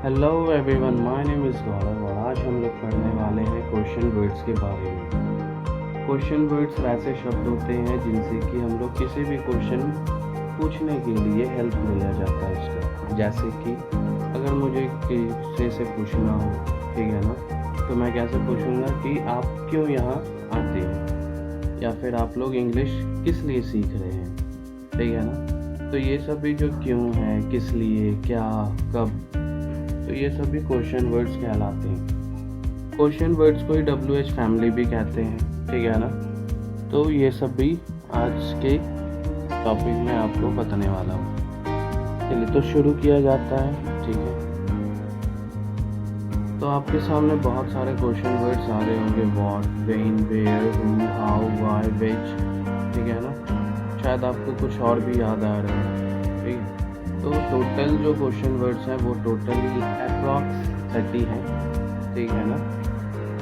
Hello everyone, my name is Gaurav और आज हम लोग पढ़ने वाले हैं क्वेश्चन वर्ड्स के बारे में। क्वेश्चन वर्ड्स वैसे शब्द होते हैं जिनसे कि हम लोग किसी भी क्वेश्चन पूछने के लिए हेल्प मिला जाता है उसका। जैसे कि अगर मुझे किसी से पूछना हो, ठीक है ना, तो मैं कैसे पूछूंगा कि आप क्यों यहाँ आते हैं, या फिर आप लोग इंग्लिश किस लिए सीख रहे हैं, ठीक है ना। तो ये सभी जो क्यों है, किस लिए, क्या, कब, तो ये सभी क्वेश्चन वर्ड्स कहलाते हैं। क्वेश्चन वर्ड्स को ही WH फैमिली भी कहते हैं, ठीक है ना। तो ये सभी आज के टॉपिक में आपको बताने वाला हूँ। चलिए तो शुरू किया जाता है, ठीक है। तो आपके सामने बहुत सारे क्वेश्चन वर्ड्स आ रहे होंगे, what, when, where, who, how, why, which, ठीक है ना। शायद आपको कुछ और भी याद आ रहे हैं, ठीक है। तो टोटल जो क्वेश्चन वर्ड्स हैं वो टोटल अप्रॉक्स 30 हैं, ठीक है ना।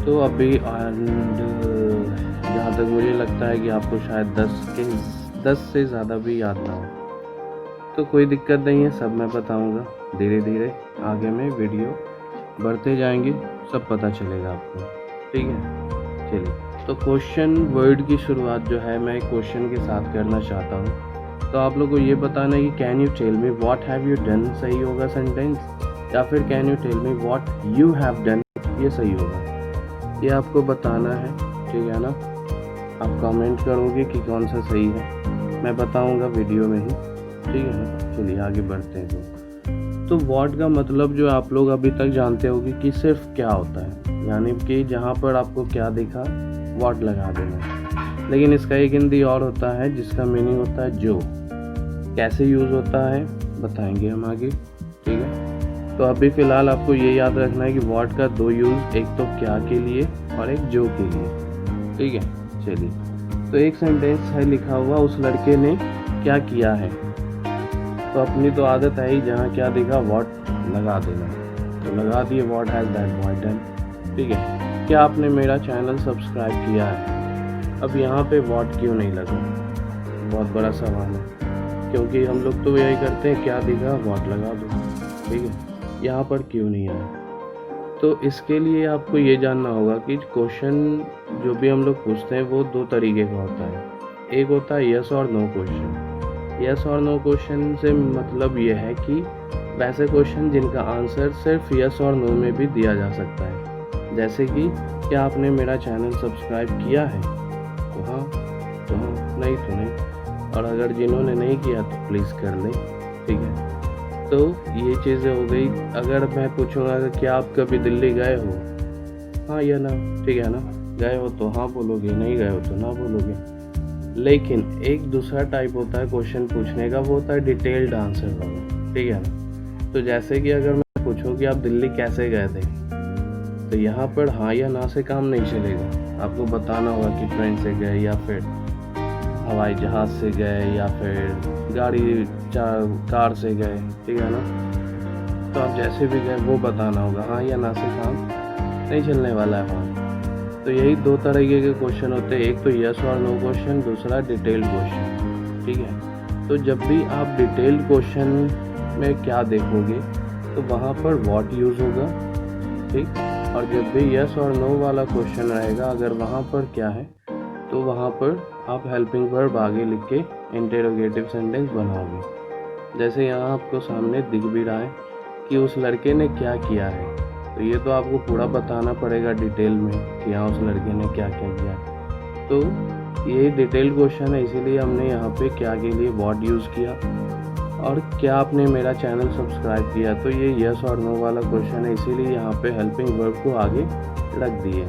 तो अभी जहाँ तक मुझे लगता है कि आपको शायद 10 से ज़्यादा भी याद ना हो, तो कोई दिक्कत नहीं है, सब मैं बताऊँगा धीरे धीरे। आगे में वीडियो बढ़ते जाएंगे, सब पता चलेगा आपको, ठीक है। चलिए तो क्वेश्चन वर्ड की शुरुआत जो है मैं क्वेश्चन के साथ करना चाहता हूँ। तो आप लोग को ये बताना है कि can you tell me what have you done सही होगा सेंटेंस, या फिर can you tell me what you have done, ये सही होगा। ये आपको बताना है, ठीक है ना। आप कमेंट करोगे कि कौन सा सही है, मैं बताऊंगा वीडियो में ही, ठीक है ना। चलिए आगे बढ़ते हैं। तो व्हाट का मतलब जो आप लोग अभी तक जानते होगे कि सिर्फ क्या होता है, यानी कि जहाँ पर आपको क्या दिखा व्हाट लगा देना। लेकिन इसका एक हिंदी और होता है जिसका मीनिंग होता है जो। कैसे यूज़ होता है बताएंगे हम आगे, ठीक है। तो अभी फ़िलहाल आपको ये याद रखना है कि व्हाट का 2 यूज़, एक तो क्या के लिए और एक जो के लिए, ठीक है। चलिए तो एक सेंटेंस है लिखा हुआ, उस लड़के ने क्या किया है। तो अपनी तो आदत है ही जहाँ क्या दिखा व्हाट लगा देना, तो लगा दिए what has that boy done, ठीक है। क्या आपने मेरा चैनल सब्सक्राइब किया है। अब यहाँ पे व्हाट क्यों नहीं लगा, बहुत बड़ा सवाल है, क्योंकि हम लोग तो यही करते हैं क्या दिखा व्हाट लगा दो, ठीक है। यहाँ पर क्यों नहीं आया, तो इसके लिए आपको ये जानना होगा कि क्वेश्चन जो भी हम लोग पूछते हैं वो 2 तरीके का होता है। एक होता है यस और नो क्वेश्चन। यस और नो क्वेश्चन से मतलब ये है कि वैसे क्वेश्चन जिनका आंसर सिर्फ यस और नो में भी दिया जा सकता है। जैसे कि क्या आपने मेरा चैनल सब्सक्राइब किया है, तो हाँ, तो हाँ, नहीं तो नहीं। और अगर जिन्होंने नहीं किया तो प्लीज़ कर लें, ठीक है। तो ये चीज़ें हो गई। अगर मैं पूछूंगा कि क्या आप कभी दिल्ली गए हो, हाँ या ना, ठीक है ना। गए हो तो हाँ बोलोगे, नहीं गए हो तो ना बोलोगे। लेकिन एक दूसरा टाइप होता है क्वेश्चन पूछने का, वो होता है डिटेल्ड आंसर वाला, ठीक है ना। तो जैसे कि अगर मैं पूछूं कि आप दिल्ली कैसे गए थे, तो यहाँ पर हाँ या ना से काम नहीं चलेगा। आपको बताना होगा कि ट्रेन से गए, या फिर हवाई जहाज़ से गए, या फिर कार से गए, ठीक है ना। तो आप जैसे भी गए वो बताना होगा, हाँ या ना से काम नहीं चलने वाला है वहाँ। तो यही 2 तरीके के क्वेश्चन होते हैं, एक तो यस और नो क्वेश्चन, दूसरा डिटेल्ड क्वेश्चन, ठीक है। तो जब भी आप डिटेल्ड क्वेश्चन में क्या देखोगे तो वहाँ पर व्हाट यूज़ होगा, ठीक। और जब भी यस और नो वाला क्वेश्चन रहेगा, अगर वहाँ पर क्या है तो वहाँ पर आप हेल्पिंग वर्ब आगे लिख के इंटेरोगेटिव सेंटेंस बनाओगे। जैसे यहाँ आपको सामने दिख भी रहा है कि उस लड़के ने क्या किया है, तो ये तो आपको पूरा बताना पड़ेगा डिटेल में कि हाँ उस लड़के ने क्या क्या किया। तो ये डिटेल्ड क्वेश्चन है, इसीलिए हमने यहाँ पे क्या के लिए व्हाट यूज़ किया। और क्या आपने मेरा चैनल सब्सक्राइब किया, तो ये यस और नो वाला क्वेश्चन है, इसीलिए यहाँ पे हेल्पिंग वर्ब को आगे रख दिए।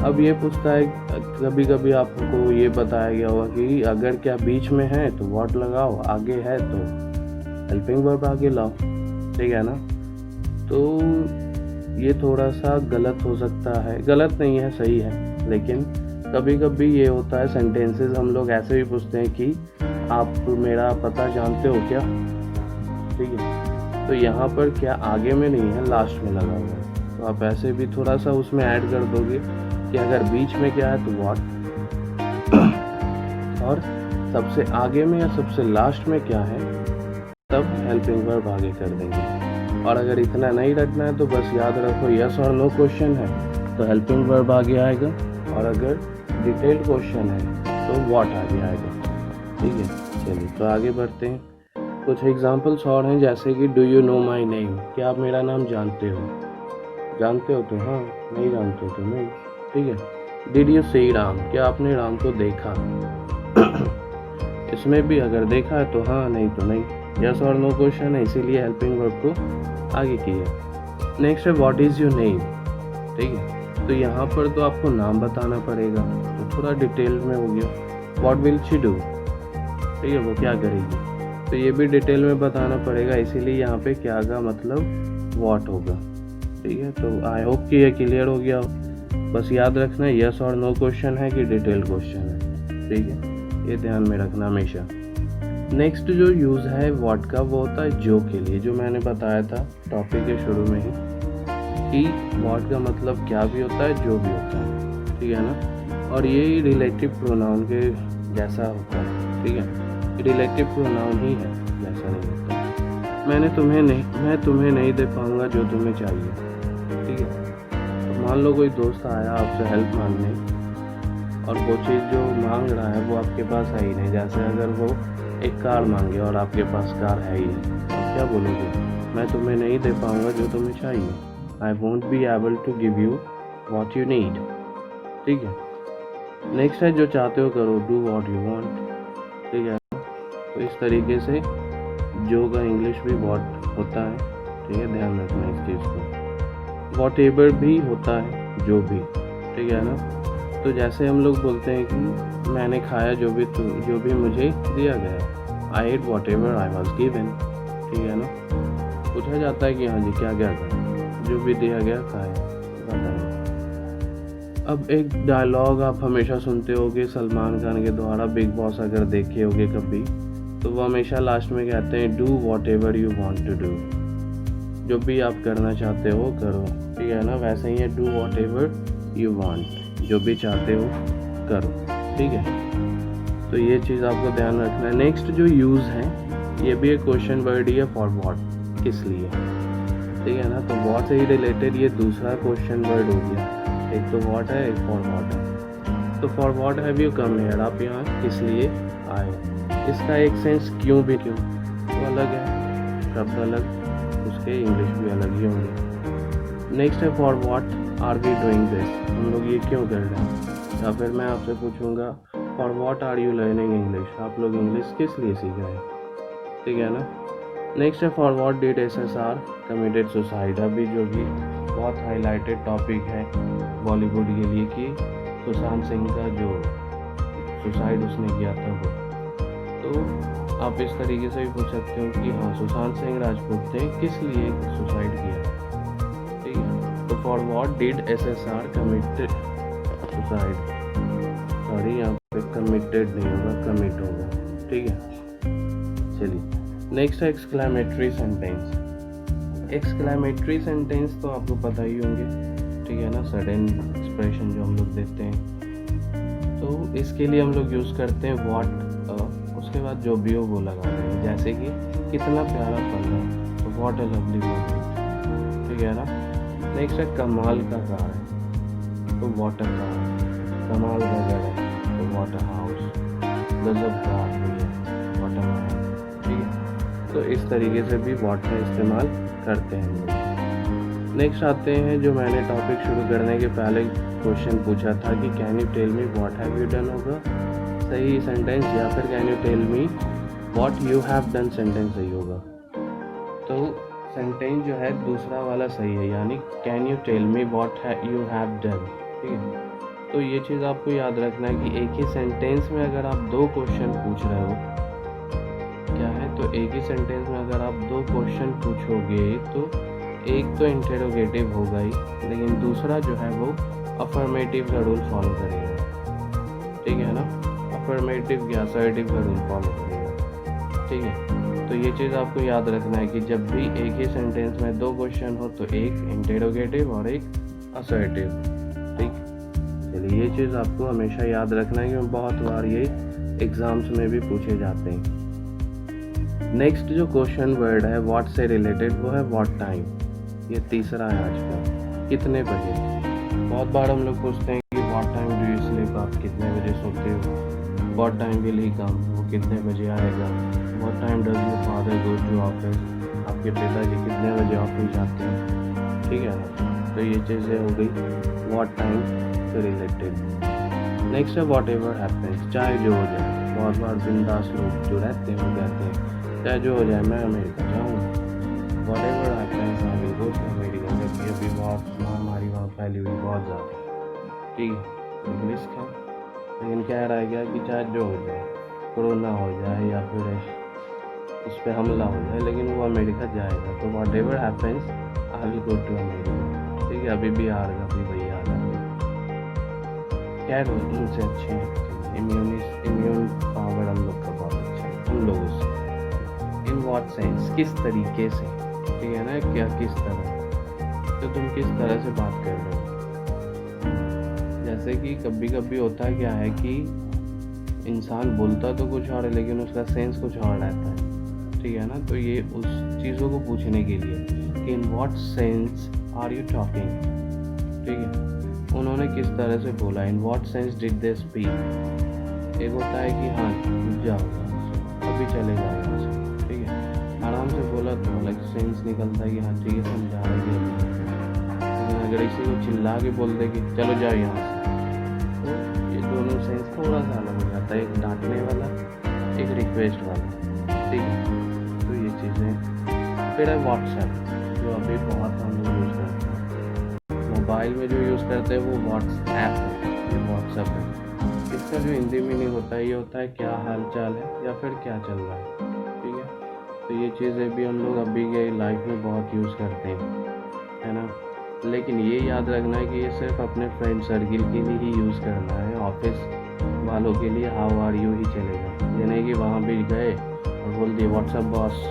अब ये पूछता है, कभी कभी आपको ये बताया गया होगा कि अगर क्या बीच में है तो व्हाट लगाओ, आगे है तो हेल्पिंग वर्ब आगे लाओ, ठीक है ना। तो ये थोड़ा सा गलत हो सकता है, गलत नहीं है, सही है। लेकिन कभी कभी ये होता है सेंटेंसेस हम लोग ऐसे भी पूछते हैं कि आप मेरा पता जानते हो क्या, ठीक है। तो यहाँ पर क्या आगे में नहीं है, लास्ट में लगा हुआ है, तो आप ऐसे भी थोड़ा सा उसमें ऐड कर दोगे कि अगर बीच में क्या है तो व्हाट, और सबसे आगे में या सबसे लास्ट में क्या है तब हेल्पिंग वर्ब आगे कर देंगे, और अगर इतना नहीं रखना है तो बस याद रखो यस और नो क्वेश्चन है तो हेल्पिंग वर्ब आगे आएगा, और अगर डिटेल्ड क्वेश्चन है तो व्हाट आगे आएगा। ठीक है, चलिए तो आगे बढ़ते हैं। कुछ एग्जांपल्स और हैं, जैसे कि do you know my name, क्या आप मेरा नाम जानते हो? जानते हो तो हाँ, नहीं जानते हो तो नहीं। ठीक है। डिड यू सी राम, क्या आपने राम को देखा? इसमें भी अगर देखा है तो हाँ, नहीं तो नहीं। यस और नो क्वेश्चन है, इसीलिए हेल्पिंग वर्ब को आगे किया। नेक्स्ट है व्हाट इज़ योर नेम। ठीक है, तो यहाँ पर तो आपको नाम बताना पड़ेगा, तो थोड़ा डिटेल में हो गया। व्हाट विल शी डू, ठीक है, वो क्या करेगी, तो ये भी डिटेल में बताना पड़ेगा, इसीलिए यहाँ पे क्या का मतलब व्हाट होगा। ठीक है, तो आई होप कि ये क्लियर हो गया हो। बस याद रखना यस और नो क्वेश्चन है कि डिटेल क्वेश्चन है। ठीक है, ये ध्यान में रखना हमेशा। नेक्स्ट जो यूज़ है व्हाट का, वो होता है जो के लिए, जो मैंने बताया था टॉपिक के शुरू में ही कि व्हाट का मतलब क्या भी होता है, जो भी होता है। ठीक है ना, और ये रिलेटिव प्रोनाउन के जैसा होता है। ठीक है, रिलेटिव प्रोनाउन ही है, जैसा नहीं होता। मैं तुम्हें नहीं दे पाऊँगा जो तुम्हें चाहिए। ठीक है, तो मान लो कोई दोस्त आया आपसे हेल्प मांगने और वो चीज़ जो मांग रहा है वो आपके पास है ही नहीं। जैसे अगर वो एक कार मांगे और आपके पास कार है ही नहीं, तो क्या बोलोगे? मैं तुम्हें नहीं दे पाऊँगा जो तुम्हें चाहिए। I won't be able to give you what you need. ठीक है, नेक्स्ट है जो चाहते हो करो, डू वॉट यू वॉन्ट। ठीक है, तो इस तरीके से जो का इंग्लिश भी वॉट होता है। ठीक है, ध्यान रखना इस चीज़ को। वॉट एवर भी होता है, जो भी। ठीक है ना, तो जैसे हम लोग बोलते हैं कि मैंने खाया जो भी मुझे दिया गया, I ate whatever I was given. ठीक है ना, पूछा जाता है कि हाँ जी क्या क्या खाया, जो भी दिया गया खाया। अब एक डायलॉग आप हमेशा सुनते होगे सलमान खान के द्वारा, बिग बॉस अगर देखे होगे कभी, तो वो हमेशा लास्ट में कहते हैं do whatever you want to do, जो भी आप करना चाहते हो करो। ठीक है ना, वैसे ही है do whatever you want, जो भी चाहते हो करो। ठीक है, तो ये चीज़ आपको ध्यान रखना है। नेक्स्ट जो यूज़ है, ये भी एक क्वेश्चन वर्ड ही है, फॉर व्हाट, किस लिए। ठीक है ना, तो व्हाट से ही रिलेटेड ये दूसरा क्वेश्चन वर्ड हो गया। एक तो व्हाट है, एक फॉर व्हाट है। तो for what have you come here, आप यहाँ किस लिए आए। इसका एक सेंस क्यों भी, क्यों तो अलग है, शब्द अलग, उसके इंग्लिश भी अलग ही होंगे। नेक्स्ट है for what are we doing this, हम लोग ये क्यों कर रहे हैं। या फिर मैं आपसे पूछूंगा for what are you learning English, आप लोग इंग्लिश किस लिए सीख रहे हैं। ठीक है ना। नेक्स्ट है for what did SSR committed suicide, अभी जो भी बहुत हाईलाइटेड टॉपिक है बॉलीवुड के लिए कि सुशांत सिंह का जो सुसाइड उसने किया था वो, तो आप इस तरीके से भी पूछ सकते हो कि हाँ सुशांत सिंह राजपूत ने किस लिए सुसाइड किया। ठीक है, तो for what did SSR committed suicide, sorry यहाँ पे कमिटेड नहीं होगा, कमिट होगा। ठीक है, चलिए नेक्स्ट है एक्सक्लेमेटरी सेंटेंस। एक्सक्लेमेटरी सेंटेंस तो आपको पता ही होंगे। ठीक है ना, सडन एक्सप्रेशन जो हम लोग देते हैं, तो इसके लिए हम लोग यूज़ करते हैं व्हाट, उसके बाद जो भी हो वो लगाते हैं। जैसे कि कितना प्यारा पल है, तो व्हाट अ लवली मोमेंट। ठीक है ना। नेक्स्ट है कमाल का कार है, तो व्हाट अ कार। कमाल का घर है, तो व्हाट अ हाउस। गजब का आदमी है, व्हाट अ मैन। ठीक है, तो इस तरीके से भी व्हाट का इस्तेमाल करते हैं हम लोग। नेक्स्ट आते हैं जो मैंने टॉपिक शुरू करने के पहले क्वेश्चन पूछा था कि can you tell me what have you done होगा सही सेंटेंस, या फिर can you tell me what you have done sentence सही होगा। तो सेंटेंस जो है दूसरा वाला सही है, यानी can you tell me what you have done. ठीक है, तो ये चीज़ आपको याद रखना है कि एक ही सेंटेंस में अगर आप दो क्वेश्चन पूछ रहे हो, क्या है, तो एक ही सेंटेंस में अगर आप दो क्वेश्चन पूछोगे तो एक तो इंटेरोगेटिव होगा ही, लेकिन दूसरा जो है वो अफर्मेटिव का रूल फॉलो करेगा। ठीक है ना, अफर्मेटिव या असर्टिव का रूल फॉलो करेगा। ठीक है, तो ये चीज़ आपको याद रखना है कि जब भी एक ही सेंटेंस में दो क्वेश्चन हो तो एक इंटेरोगेटिव और एक असर्टिव। ठीक, चलिए ये चीज़ आपको हमेशा याद रखना है कि बहुत बार ये एग्ज़ाम्स में भी पूछे जाते हैं। नेक्स्ट जो क्वेश्चन वर्ड है व्हाट से रिलेटेड वो है व्हाट टाइम। ये तीसरा है आज का, कितने बजे। बहुत बार हम लोग पूछते हैं कि what time do you sleep, आप कितने बजे सोते हो। What time will he come, वो कितने बजे आएगा। What time does your father go to office, आपके पिताजी कितने बजे ऑफिस जाते हैं। ठीक है ना, तो ये चीज़ें हो गई व्हाट टाइम से रिलेटेड। नेक्स्ट है वॉट एवर हैपन्स, चाहे जो हो जाए। बहुत बार बिंदास लोग जो रहते हैं वो कहते हैं चाहे जो हो जाए मैं अमेरिका जाऊँगा। Whatever happens I will go to America, जबकि अभी बहुत महामारी वहाँ फैली हुई बहुत ज़्यादा। ठीक है, इंग्लिश का लेकिन कह रहा है क्या कि चाहे जो हो जाए, कोरोना हो जाए या फिर उस पर हमला हो जाए, लेकिन वो अमेरिका जाएगा। तो whatever happens I will go to America. ठीक है, अभी भी आ रहा, अभी भैया आ रहा है। खैर उनसे अच्छे हैं, इम्यून पावर हम लोग का बहुत अच्छा है उन लोगों से। इन व्हाट सेंस, किस तरीके से। ठीक है ना, क्या किस तरह, तो तुम किस तरह से बात कर रहे हो। जैसे कि कभी कभी होता है क्या है कि इंसान बोलता तो कुछ और है लेकिन उसका सेंस कुछ और रहता है। ठीक है ना, तो ये उस चीज़ों को पूछने के लिए कि in what sense are you talking. ठीक है, उन्होंने किस तरह से बोला, in what sense did they speak. एक होता है कि हाँ जाओ अभी चले जाओ यहाँ से। ठीक है, आराम से बोला तो अलग सेंस निकलता है कि हाँ ठीक है समझा रही है। लेकिन अगर इसी को चिल्ला के बोल दे कि चलो जाओ यहाँ से, तो ये दोनों सेंस थोड़ा सा अलग हो जाता है, एक डांटने वाला एक रिक्वेस्ट वाला। ठीक है, तो ये चीज़ें। फिर है व्हाट्सएप, जो अभी बहुत हम लोग यूज़ करते हैं। मोबाइल में जो यूज़ करते हैं वो व्हाट्सएप है, ये व्हाट्सएप है। इसका जो हिंदी मीनिंग होता है ये होता है क्या हाल चाल है या फिर क्या चल रहा है। ठीक है, तो ये चीज़ें भी हम लोग अभी के लाइफ में बहुत यूज़ करते हैं, है ना। लेकिन ये याद रखना है कि ये सिर्फ अपने फ्रेंड सर्किल के लिए ही यूज़ करना है, ऑफिस वालों के लिए हाउ आर यू ही चलेगा। ये नहीं कि वहाँ भी गए और बोल दिए व्हाट्सएप बॉस,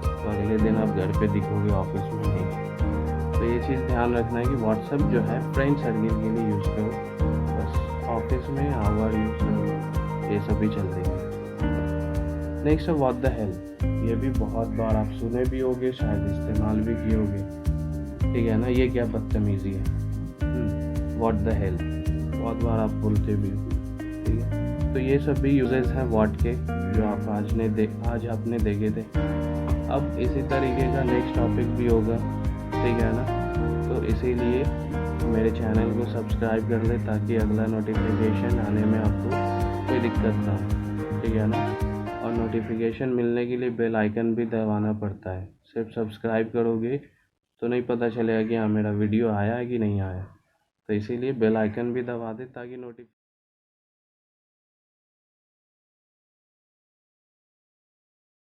तो अगले दिन आप घर पे दिखोगे, ऑफिस में नहीं। तो ये चीज़ ध्यान रखना है कि व्हाट्सएप जो है फ्रेंड सर्किल के लिए यूज़ करो, बस ऑफिस में हाउ आर यू करो, ये सभी चल देंगे। नेक्स्ट है व्हाट द हेल, ये भी बहुत बार आप सुने भी होंगे, शायद इस्तेमाल भी किए होंगे। ठीक है ना, ये क्या बदतमीज़ी है, व्हाट द हेल, बहुत बार आप बोलते भी हो। ठीक है, तो ये सभी यूजेस हैं व्हाट के जो आप आज आपने देखे थे। अब इसी तरीके का नेक्स्ट टॉपिक भी होगा। ठीक है ना, तो इसीलिए मेरे चैनल को सब्सक्राइब कर ले ताकि अगला नोटिफिकेशन आने में आपको कोई दिक्कत ना हो। ठीक है ना, और नोटिफिकेशन मिलने के लिए बेल आइकन भी दबाना पड़ता है। सिर्फ सब्सक्राइब करोगे तो नहीं पता चलेगा कि हाँ मेरा वीडियो आया है कि नहीं आया, तो इसीलिए बेल आइकन भी दबा दे ताकि नोटिफिकेशन